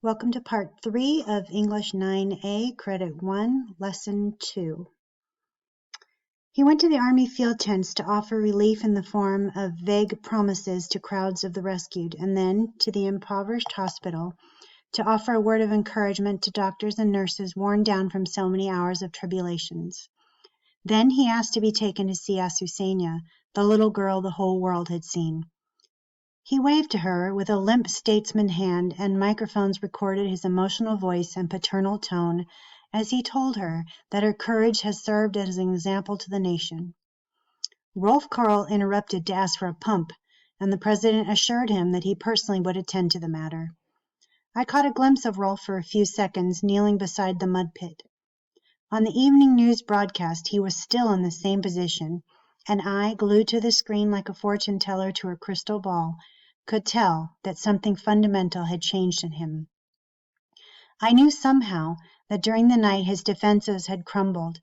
Welcome to Part 3 of English 9A, Credit 1, Lesson 2. He went to the Army field tents to offer relief in the form of vague promises to crowds of the rescued, and then to the impoverished hospital to offer a word of encouragement to doctors and nurses worn down from so many hours of tribulations. Then he asked to be taken to see Azucena, the little girl the whole world had seen. He waved to her with a limp statesman hand, and microphones recorded his emotional voice and paternal tone as he told her that her courage has served as an example to the nation. Rolf Karl interrupted to ask for a pump, and the president assured him that he personally would attend to the matter. I caught a glimpse of Rolf for a few seconds, kneeling beside the mud pit. On the evening news broadcast he was still in the same position, and I, glued to the screen like a fortune teller to her crystal ball, could tell that something fundamental had changed in him. I knew somehow that during the night his defenses had crumbled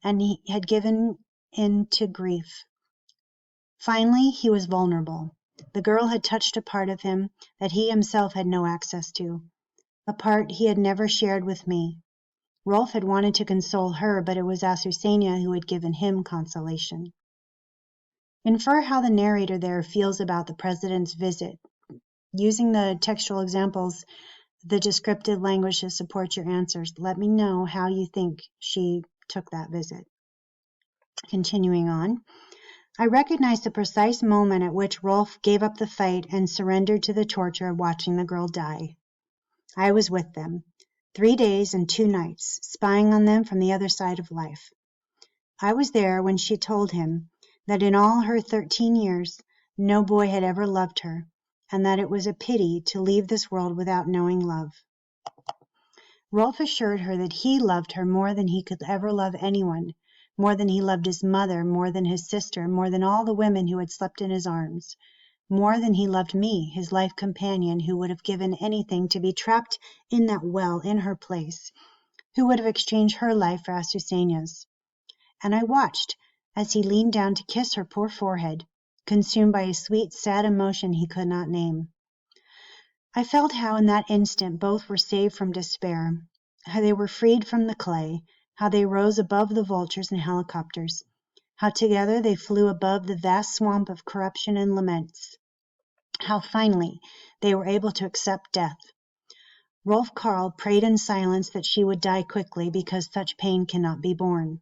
and he had given in to grief. Finally, he was vulnerable. The girl had touched a part of him that he himself had no access to, a part he had never shared with me. Rolf had wanted to console her, but it was Azucena who had given him consolation. Infer how the narrator there feels about the president's visit. Using the textual examples, the descriptive language to support your answers, let me know how you think she took that visit. Continuing on, I recognized the precise moment at which Rolf gave up the fight and surrendered to the torture of watching the girl die. I was with them, 3 days and 2 nights, spying on them from the other side of life. I was there when she told him that in all her 13 years, no boy had ever loved her, and that it was a pity to leave this world without knowing love. Rolf assured her that he loved her more than he could ever love anyone, more than he loved his mother, more than his sister, more than all the women who had slept in his arms, more than he loved me, his life companion, who would have given anything to be trapped in that well in her place, who would have exchanged her life for Azucena's. And I watched as he leaned down to kiss her poor forehead, consumed by a sweet, sad emotion he could not name. I felt how in that instant both were saved from despair, how they were freed from the clay, how they rose above the vultures and helicopters, how together they flew above the vast swamp of corruption and laments, how finally they were able to accept death. Rolf Karl prayed in silence that she would die quickly because such pain cannot be borne.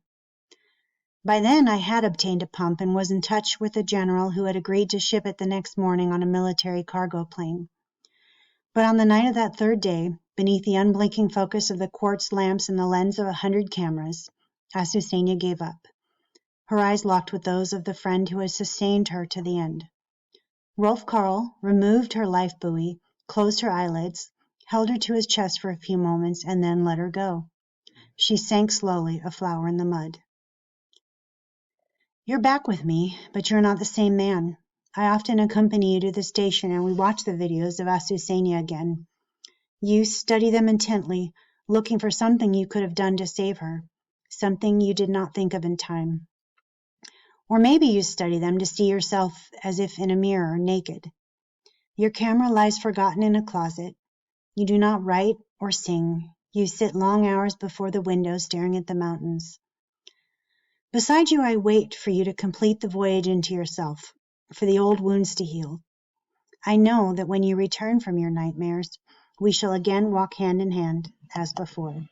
By then I had obtained a pump and was in touch with a general who had agreed to ship it the next morning on a military cargo plane. But on the night of that third day, beneath the unblinking focus of the quartz lamps and the lens of 100 cameras, Azucena gave up. Her eyes locked with those of the friend who had sustained her to the end. Rolf Karl removed her life buoy, closed her eyelids, held her to his chest for a few moments, and then let her go. She sank slowly, a flower in the mud. You're back with me, but you're not the same man. I often accompany you to the station and we watch the videos of Azucena again. You study them intently, looking for something you could have done to save her, something you did not think of in time. Or maybe you study them to see yourself as if in a mirror, naked. Your camera lies forgotten in a closet. You do not write or sing. You sit long hours before the window staring at the mountains. Beside you, I wait for you to complete the voyage into yourself, for the old wounds to heal. I know that when you return from your nightmares, we shall again walk hand in hand as before.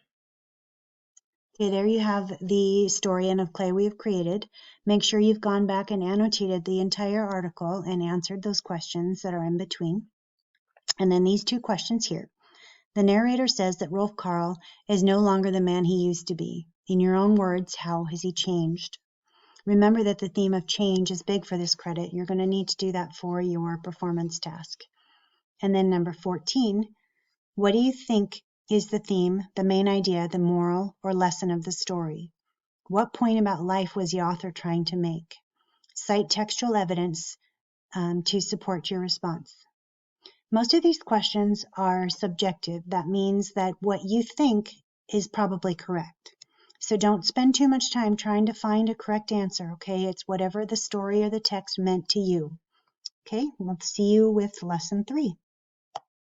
Okay, there you have the story of clay we have created. Make sure you've gone back and annotated the entire article and answered those questions that are in between. And then these 2 questions here. The narrator says that Rolf Karl is no longer the man he used to be. In your own words, how has he changed? Remember that the theme of change is big for this credit. You're going to need to do that for your performance task. And then number 14, what do you think is the theme, the main idea, the moral or lesson of the story? What point about life was the author trying to make? Cite textual evidence to support your response. Most of these questions are subjective. That means that what you think is probably correct. So don't spend too much time trying to find a correct answer, okay? It's whatever the story or the text meant to you. Okay, we'll see you with lesson 3.